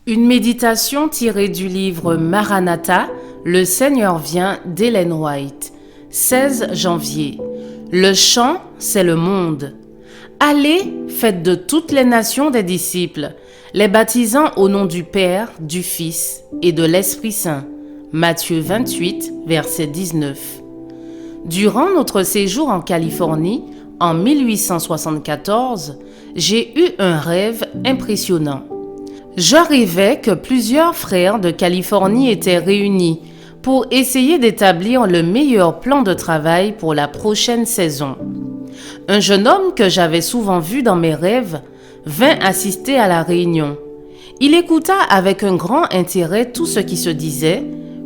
Une méditation tirée du livre Maranatha, Le Seigneur vient d'Ellen White, 16 janvier. Le chant, c'est le monde. Allez, faites de toutes les nations des disciples, les baptisant au nom du Père, du Fils et de l'Esprit Saint. Matthieu 28, verset 19. Durant notre séjour en Californie, en 1874, j'ai eu un rêve impressionnant. Je rêvais que plusieurs frères de Californie étaient réunis pour essayer d'établir le meilleur plan de travail pour la prochaine saison. Un jeune homme que j'avais souvent vu dans mes rêves vint assister à la réunion. Il écouta avec un grand intérêt tout ce qui se disait,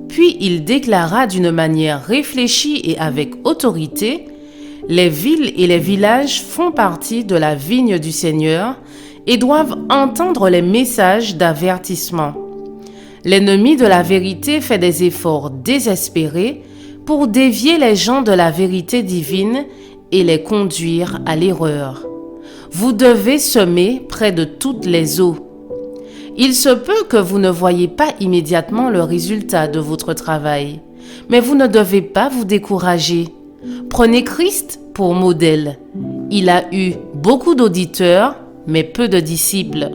puis il déclara d'une manière réfléchie et avec autorité: « Les villes et les villages font partie de la vigne du Seigneur et doivent entendre les messages d'avertissement. L'ennemi de la vérité fait des efforts désespérés pour dévier les gens de la vérité divine et les conduire à l'erreur. Vous devez semer près de toutes les eaux. Il se peut que vous ne voyez pas immédiatement le résultat de votre travail, mais vous ne devez pas vous décourager. Prenez Christ pour modèle. Il a eu beaucoup d'auditeurs, mais peu de disciples. »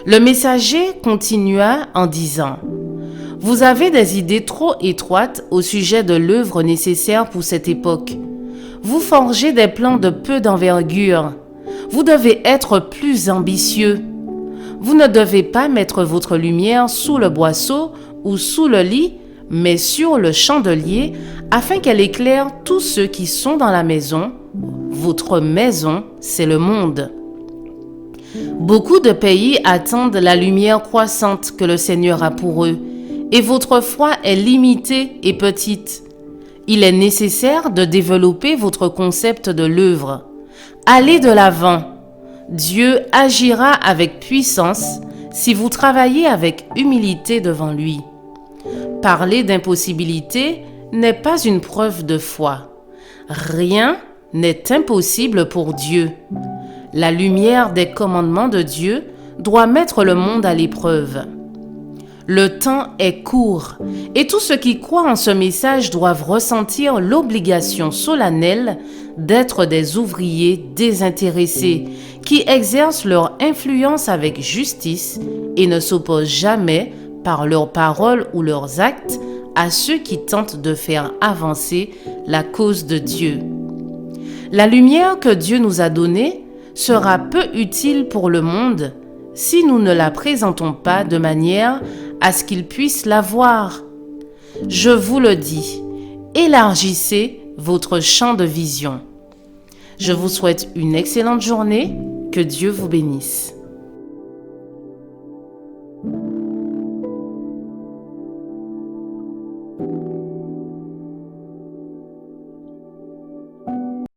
Le messager continua en disant: « Vous avez des idées trop étroites au sujet de l'œuvre nécessaire pour cette époque. Vous forgez des plans de peu d'envergure. Vous devez être plus ambitieux. Vous ne devez pas mettre votre lumière sous le boisseau ou sous le lit, mais sur le chandelier, afin qu'elle éclaire tous ceux qui sont dans la maison. Votre maison, c'est le monde. » Beaucoup de pays attendent la lumière croissante que le Seigneur a pour eux, et votre foi est limitée et petite. Il est nécessaire de développer votre concept de l'œuvre. Allez de l'avant. Dieu agira avec puissance si vous travaillez avec humilité devant lui. Parler d'impossibilité n'est pas une preuve de foi. Rien n'est impossible pour Dieu. La lumière des commandements de Dieu doit mettre le monde à l'épreuve. Le temps est court et tous ceux qui croient en ce message doivent ressentir l'obligation solennelle d'être des ouvriers désintéressés qui exercent leur influence avec justice et ne s'opposent jamais par leurs paroles ou leurs actes à ceux qui tentent de faire avancer la cause de Dieu. La lumière que Dieu nous a donnée sera peu utile pour le monde si nous ne la présentons pas de manière à ce qu'il puisse la voir. Je vous le dis, élargissez votre champ de vision. Je vous souhaite une excellente journée, que Dieu vous bénisse.